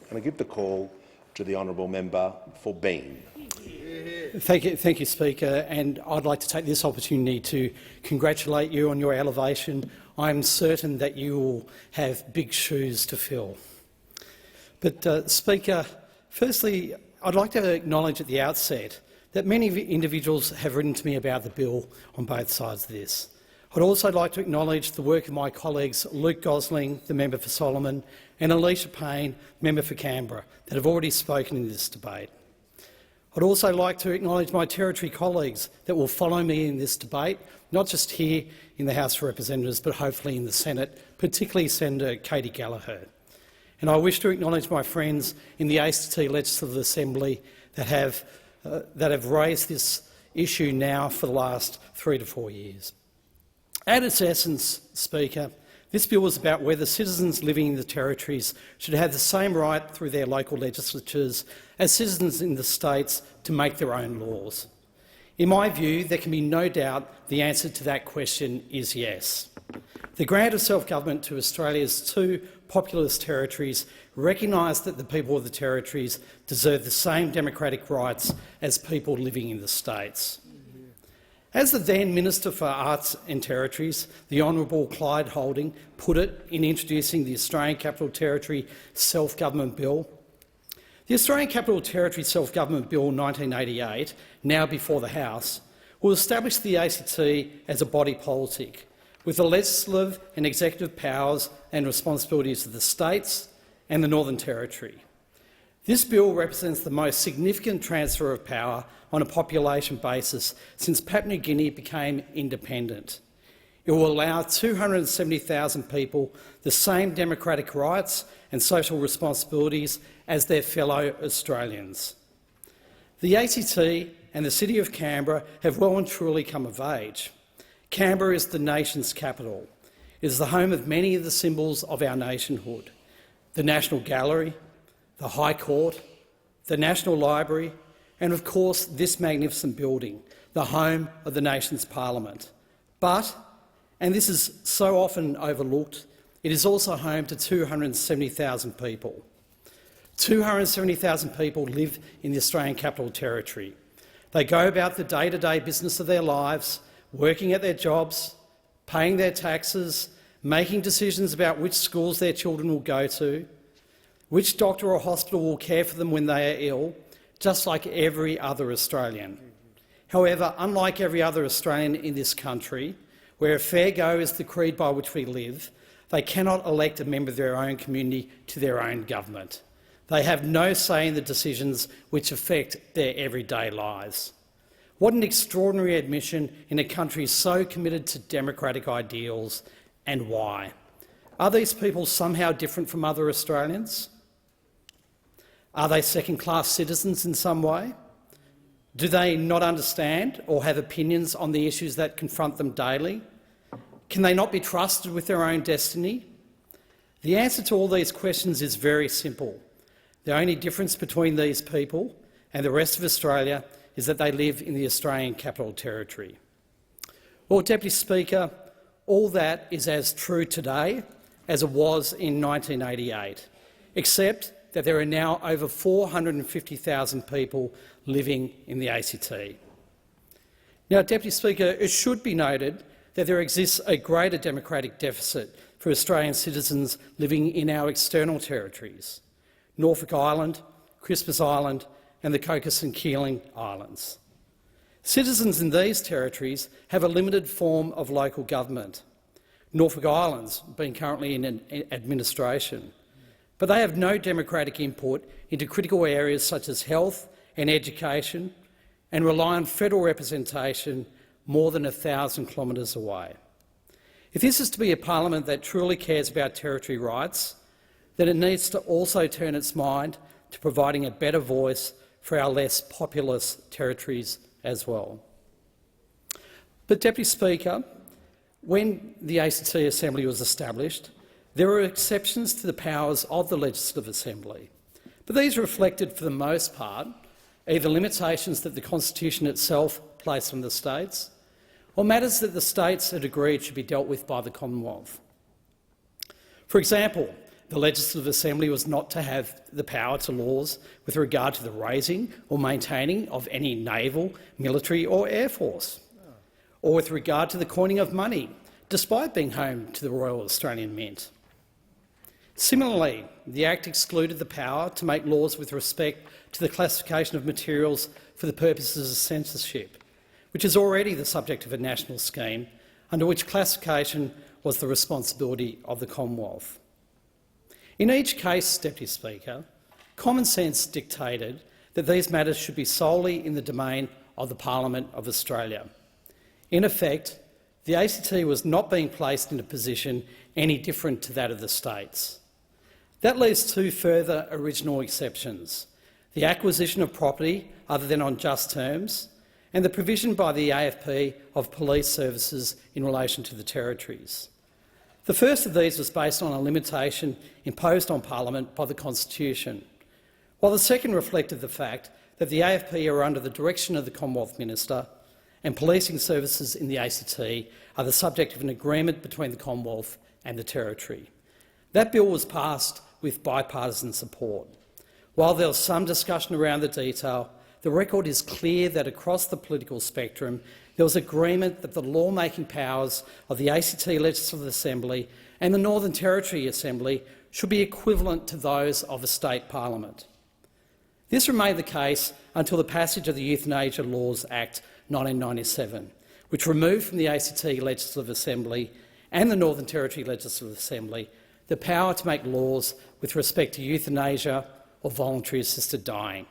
And I give the call to the honourable member for Bean. Thank you, Speaker. And I'd like to take this opportunity to congratulate you on your elevation. I'm certain that you will have big shoes to fill. But, Speaker, firstly, I'd like to acknowledge at the outset that many individuals have written to me about the bill on both sides of this. I'd also like to acknowledge the work of my colleagues Luke Gosling, the member for Solomon, and Alicia Payne, member for Canberra, that have already spoken in this debate. I'd also like to acknowledge my Territory colleagues that will follow me in this debate, not just here in the House of Representatives, but hopefully in the Senate, particularly Senator Katie Gallagher. And I wish to acknowledge my friends in the ACT Legislative Assembly that have raised this issue now for the last 3 to 4 years. At its essence, Speaker, this bill is about whether citizens living in the territories should have the same right through their local legislatures as citizens in the states to make their own laws. In my view, there can be no doubt the answer to that question is yes. The grant of self-government to Australia's 2 populous territories recognise that the people of the territories deserve the same democratic rights as people living in the states. As the then Minister for Arts and Territories, the Honourable Clyde Holding, put it in introducing the Australian Capital Territory Self-Government Bill, the Australian Capital Territory Self-Government Bill 1988, now before the House, will establish the ACT as a body politic, with the legislative and executive powers and responsibilities of the states and the Northern Territory. This bill represents the most significant transfer of power on a population basis since Papua New Guinea became independent. It will allow 270,000 people the same democratic rights and social responsibilities as their fellow Australians. The ACT and the City of Canberra have well and truly come of age. Canberra is the nation's capital. It is the home of many of the symbols of our nationhood: the National Gallery, the High Court, the National Library, and of course this magnificent building, the home of the nation's parliament. But, and this is so often overlooked, it is also home to 270,000 people. 270,000 people live in the Australian Capital Territory. They go about the day-to-day business of their lives, working at their jobs, paying their taxes, making decisions about which schools their children will go to, which doctor or hospital will care for them when they are ill, just like every other Australian. However, unlike every other Australian in this country, where a fair go is the creed by which we live, they cannot elect a member of their own community to their own government. They have no say in the decisions which affect their everyday lives. What an extraordinary admission in a country so committed to democratic ideals, and why? Are these people somehow different from other Australians? Are they second-class citizens in some way? Do they not understand or have opinions on the issues that confront them daily? Can they not be trusted with their own destiny? The answer to all these questions is very simple. The only difference between these people and the rest of Australia is that they live in the Australian Capital Territory. Well, Deputy Speaker, all that is as true today as it was in 1988, except that there are now over 450,000 people living in the ACT. Now, Deputy Speaker, it should be noted that there exists a greater democratic deficit for Australian citizens living in our external territories: Norfolk Island, Christmas Island and the Cocos and Keeling Islands. Citizens in these territories have a limited form of local government. Norfolk Island's been currently in administration, but they have no democratic input into critical areas such as health and education, and rely on federal representation more than 1,000 kilometres away. If this is to be a parliament that truly cares about territory rights, then it needs to also turn its mind to providing a better voice for our less populous territories as well. But, Deputy Speaker, when the ACT Assembly was established, there were exceptions to the powers of the Legislative Assembly, but these reflected, for the most part, either limitations that the Constitution itself placed on the states or matters that the states had agreed should be dealt with by the Commonwealth. For example, the Legislative Assembly was not to have the power to laws with regard to the raising or maintaining of any naval, military or air force, or with regard to the coining of money, despite being home to the Royal Australian Mint. Similarly, the Act excluded the power to make laws with respect to the classification of materials for the purposes of censorship, which is already the subject of a national scheme, under which classification was the responsibility of the Commonwealth. In each case, Deputy Speaker, common sense dictated that these matters should be solely in the domain of the Parliament of Australia. In effect, the ACT was not being placed in a position any different to that of the states. That leaves two further original exceptions: the acquisition of property other than on just terms, and the provision by the AFP of police services in relation to the territories. The first of these was based on a limitation imposed on Parliament by the Constitution, while the second reflected the fact that the AFP are under the direction of the Commonwealth Minister and policing services in the ACT are the subject of an agreement between the Commonwealth and the Territory. That bill was passed with bipartisan support. While there was some discussion around the detail, the record is clear that across the political spectrum there was agreement that the lawmaking powers of the ACT Legislative Assembly and the Northern Territory Assembly should be equivalent to those of a state parliament. This remained the case until the passage of the Euthanasia Laws Act 1997, which removed from the ACT Legislative Assembly and the Northern Territory Legislative Assembly the power to make laws with respect to euthanasia or voluntary assisted dying.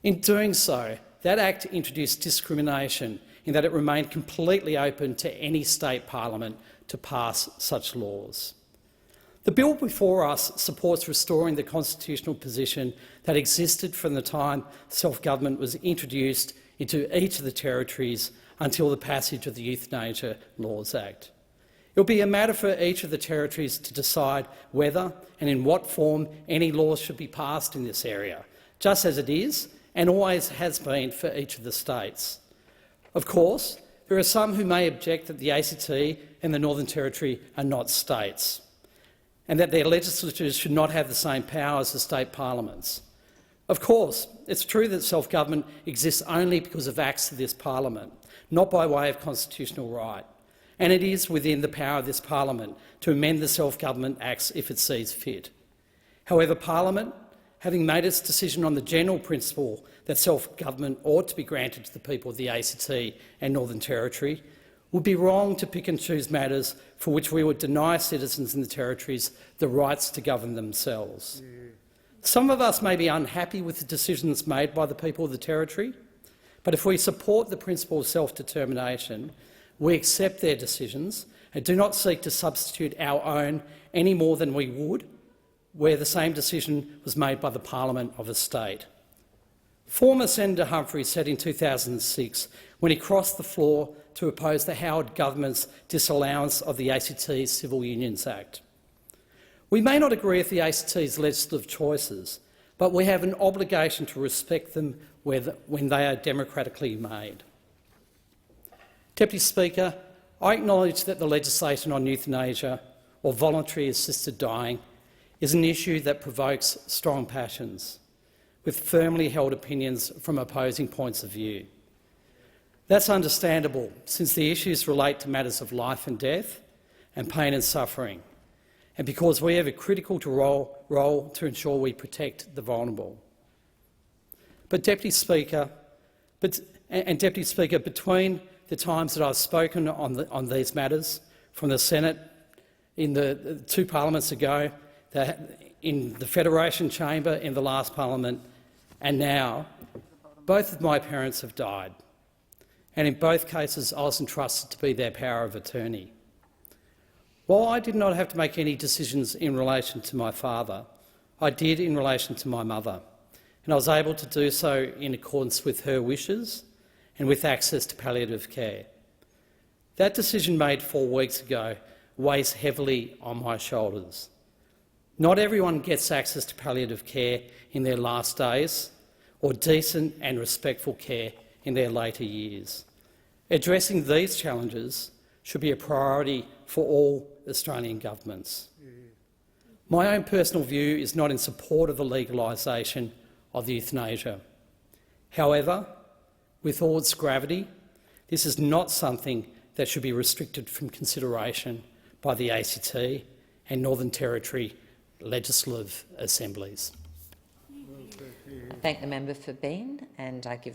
In doing so, that Act introduced discrimination in that it remained completely open to any state parliament to pass such laws. The bill before us supports restoring the constitutional position that existed from the time self-government was introduced into each of the territories until the passage of the Euthanasia Laws Act. It will be a matter for each of the territories to decide whether and in what form any laws should be passed in this area, just as it is and always has been for each of the states. Of course, there are some who may object that the ACT and the Northern Territory are not states, and that their legislatures should not have the same powers as state parliaments. Of course, it's true that self-government exists only because of acts of this parliament, not by way of constitutional right, and it is within the power of this parliament to amend the self-government acts if it sees fit. However, Parliament, having made its decision on the general principle that self-government ought to be granted to the people of the ACT and Northern Territory, would be wrong to pick and choose matters for which we would deny citizens in the territories the rights to govern themselves. Some of us may be unhappy with the decisions made by the people of the territory, but if we support the principle of self-determination, we accept their decisions and do not seek to substitute our own any more than we would where the same decision was made by the Parliament of a state. Former Senator Humphrey said in 2006, when he crossed the floor to oppose the Howard government's disallowance of the ACT's Civil Unions Act, "We may not agree with the ACT's legislative choices, but we have an obligation to respect them when they are democratically made." Deputy Speaker, I acknowledge that the legislation on euthanasia, or voluntary assisted dying, is an issue that provokes strong passions, with firmly held opinions from opposing points of view. That's understandable, since the issues relate to matters of life and death and pain and suffering, and because we have a critical role to ensure we protect the vulnerable. Deputy Speaker, between the times that I've spoken on these matters, from the Senate in the two parliaments ago, in the Federation Chamber in the last parliament, and now, both of my parents have died, and in both cases I was entrusted to be their power of attorney. While I did not have to make any decisions in relation to my father, I did in relation to my mother, and I was able to do so in accordance with her wishes and with access to palliative care. That decision made 4 weeks ago weighs heavily on my shoulders. Not everyone gets access to palliative care in their last days or decent and respectful care in their later years. Addressing these challenges should be a priority for all Australian governments. My own personal view is not in support of the legalisation of euthanasia. However, with all its gravity, this is not something that should be restricted from consideration by the ACT and Northern Territory legislative assemblies. I thank the member for Bean, and I give